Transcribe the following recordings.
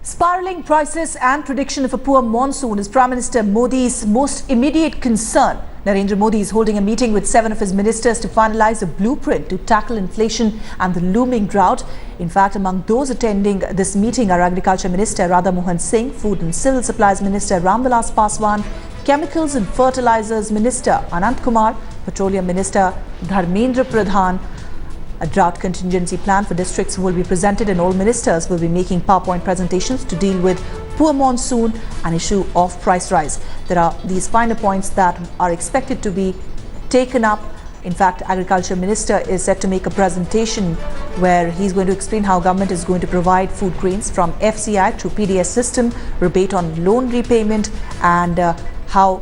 Spiralling prices and prediction of a poor monsoon is Prime Minister Modi's most immediate concern. Narendra Modi is holding a meeting with 7 of his ministers to finalize a blueprint to tackle inflation and the looming drought. In fact, among those attending this meeting are Agriculture Minister Radha Mohan Singh, Food and Civil Supplies Minister Ram Vilas Paswan, Chemicals and Fertilizers Minister Anant Kumar, Petroleum Minister Dharmendra Pradhan. A drought contingency plan for districts will be presented and all ministers will be making PowerPoint presentations to deal with poor monsoon and issue of price rise. There are these finer points that are expected to be taken up. In fact, Agriculture Minister is set to make a presentation where he's going to explain how government is going to provide food grains from FCI through PDS system, rebate on loan repayment, and how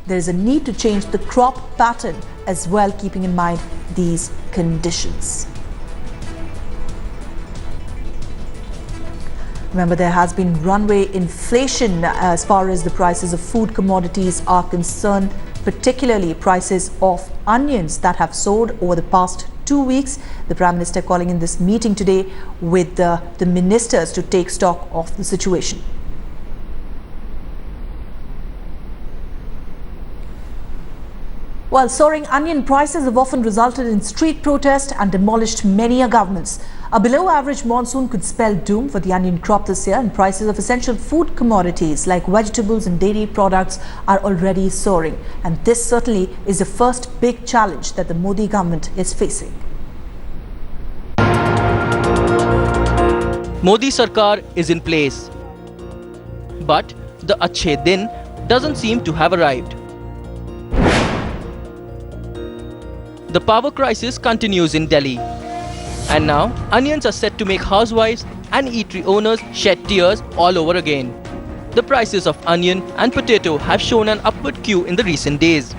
there is a need to change the crop pattern as well, keeping in mind these conditions. Remember, there has been runaway inflation as far as the prices of food commodities are concerned, particularly prices of onions that have soared over the past 2 weeks. The Prime Minister calling in this meeting today with the ministers to take stock of the situation. While soaring onion prices have often resulted in street protest and demolished many governments. A below-average monsoon could spell doom for the onion crop this year, and prices of essential food commodities like vegetables and dairy products are already soaring. And this certainly is the first big challenge that the Modi government is facing. Modi Sarkar is in place. But the Achhe Din doesn't seem to have arrived. The power crisis continues in Delhi. And now, onions are set to make housewives and eatery owners shed tears all over again. The prices of onion and potato have shown an upward queue in the recent days.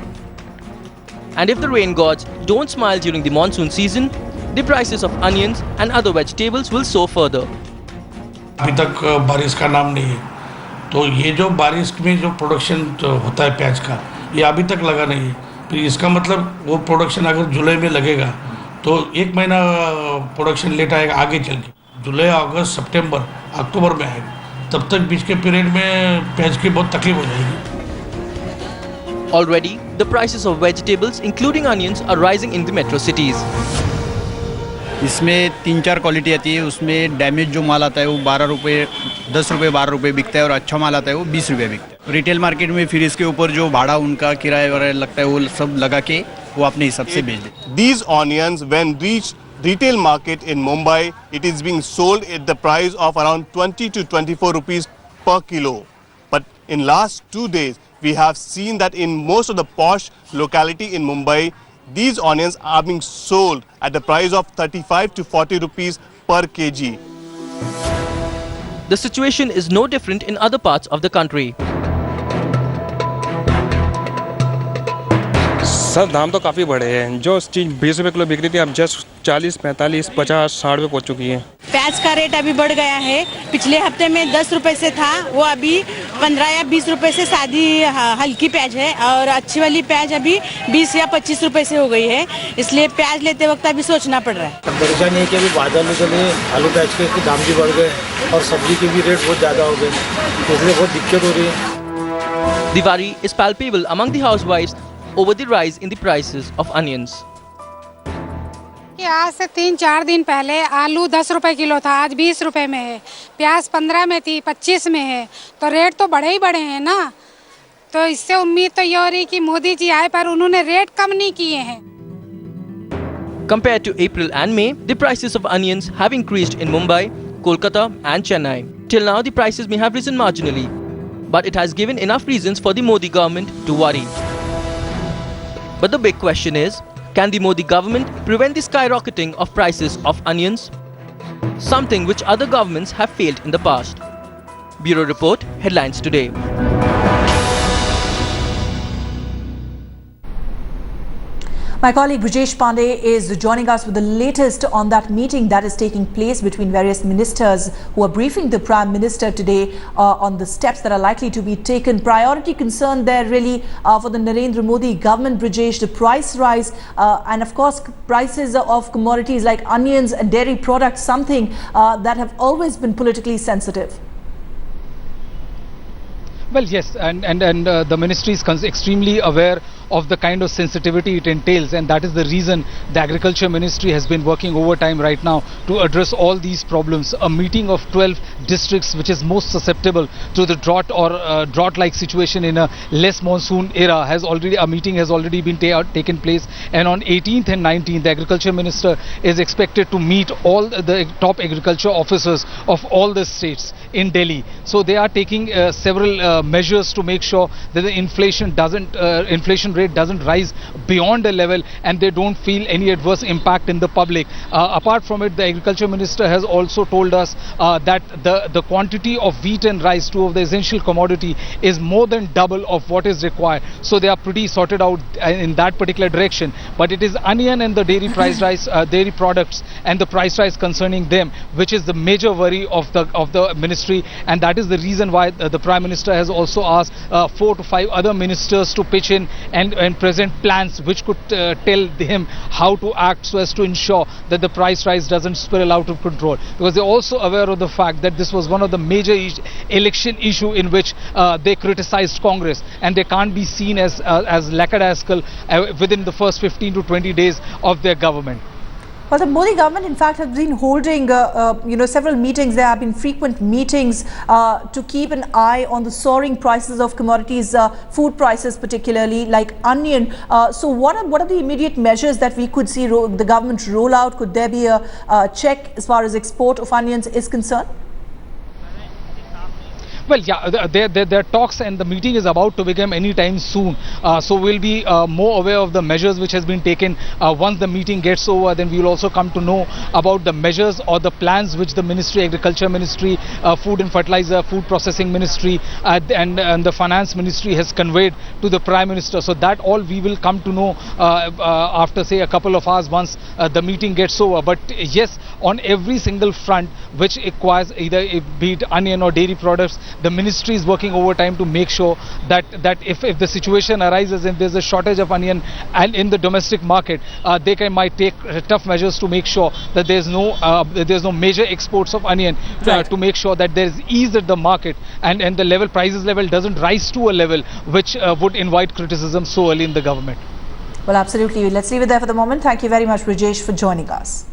And if the rain gods don't smile during the monsoon season, the prices of onions and other vegetables will soar further. अभी तक बारिश का नाम नहीं है, तो ये जो बारिश में जो प्रोडक्शन होता है प्याज का, ये अभी तक लगा नहीं है. तो इसका मतलब वो प्रोडक्शन अगर जुलाई में लगेगा तो 1 महीना प्रोडक्शन लेट आएगा आगे चल के. जुलाई, अगस्त, सितंबर, अक्टूबर में आएगा. तब तक बीच के पीरियड में प्याज की बहुत तकलीफ हो जाएगी. Already, the prices of vegetables, including onions, are rising in the metro cities. इसमें 3-4 क्वालिटी आती है. उसमें डैमेज जो माल आता है वो 12 रुपये, 10 रुपये, 12 रुपये बिकता है, और अच्छा माल आता है वो 20 रुपये बिकता है. रिटेल मार्केट में फिर इसके ऊपर जो भाड़ा उनका किराया वगैरह लगता है वो सब लगा के वो अपने हिसाब से बेच देते. These onions, when reached retail market in Mumbai, it is being sold at the price of around 20 to 24 rupees per kilo. But in last 2 days, we have seen that in most of the posh locality in Mumbai, these onions are being sold at the price of 35 to 40 rupees per kg. The situation is no different in other parts of the country. Sir दाम तो काफ़ी बढ़े हैं. जो चीज़ 20 रुपये kilo बिक रही थी अब जस्ट 40, 45, 50, 60 रुपये पहुँच चुकी है. प्याज का रेट अभी बढ़ गया है. पिछले हफ्ते में 10 रुपए से था, वो अभी 15 या 20 रुपए से सादी हल्की प्याज है, और अच्छी वाली प्याज अभी 20 या 25 रुपए से हो गई है. इसलिए प्याज लेते वक्त अभी सोचना पड़ रहा है. परेशानी है कि अभी बाजार में चले आलू प्याज के दाम भी बढ़ गए और सब्जी के भी रेट बहुत ज़्यादा हो गए, इसलिए बहुत दिक्कत हो रही है. The worry is palpable among the housewives over the rise in the prices of onions. आज से 3-4 दिन पहले आलू 10 रुपए किलो था, आज 20 रुपए में है. प्याज 15 में थी, 25 में है. तो रेट तो बढ़े ही बढ़े हैं ना. तो इससे उम्मीद तो ये हो रही कि मोदी जी आए पर उन्होंने रेट कम नहीं किए हैं. Compared to April and May, the prices of onions have increased in Mumbai, Kolkata and Chennai. Till now, the prices may have risen marginally, but it has given enough reasons for the Modi government to worry. But the big question is, can the Modi government prevent the skyrocketing of prices of onions? Something which other governments have failed in the past. Bureau Report, Headlines Today. My colleague Brijesh Pandey is joining us with the latest on that meeting that is taking place between various ministers who are briefing the Prime Minister today on the steps that are likely to be taken. Priority concern there really for the Narendra Modi government, Brijesh, the price rise and of course prices of commodities like onions and dairy products, something that have always been politically sensitive. Well, yes, and the ministry is extremely aware of the kind of sensitivity it entails, and that is the reason the Agriculture Ministry has been working overtime right now to address all these problems. A meeting of 12 districts which is most susceptible to the drought or drought-like situation in a less monsoon era a meeting has already been taken place, and on 18th and 19th the Agriculture Minister is expected to meet all the top agriculture officers of all the states in Delhi. So they are taking several measures to make sure that the inflation rate doesn't rise beyond a level and they don't feel any adverse impact in the public. Apart from it, the Agriculture Minister has also told us that the quantity of wheat and rice, two of the essential commodity, is more than double of what is required. So they are pretty sorted out in that particular direction. But it is onion and the dairy price rise, dairy products and the price rise concerning them, which is the major worry of the ministry, and that is the reason why the Prime Minister has also asked 4 to 5 other ministers to pitch in and present plans which could tell him how to act so as to ensure that the price rise doesn't spiral out of control, because they're also aware of the fact that this was one of the major election issue in which they criticized Congress, and they can't be seen as lackadaisical within the first 15 to 20 days of their government. Well, the Modi government, in fact, has been holding, several meetings. There have been frequent meetings to keep an eye on the soaring prices of commodities, food prices, particularly like onion. So, what are the immediate measures that we could see the government roll out? Could there be a check as far as export of onions is concerned? Well, yeah, there are talks, and the meeting is about to begin anytime soon. So we'll be more aware of the measures which has been taken. Once the meeting gets over, then we will also come to know about the measures or the plans which the Ministry, Agriculture Ministry, Food and Fertiliser, Food Processing Ministry and the Finance Ministry has conveyed to the Prime Minister. So that all we will come to know after, say, a couple of hours once the meeting gets over. But yes, on every single front which requires either be it onion or dairy products, the ministry is working overtime to make sure that if the situation arises and there's a shortage of onion and in the domestic market, they might take tough measures to make sure that there's no major exports of onion, to make sure that there is ease at the market and the prices level doesn't rise to a level which would invite criticism so early in the government. Well, absolutely. Let's leave it there for the moment. Thank you very much, Rajesh, for joining us.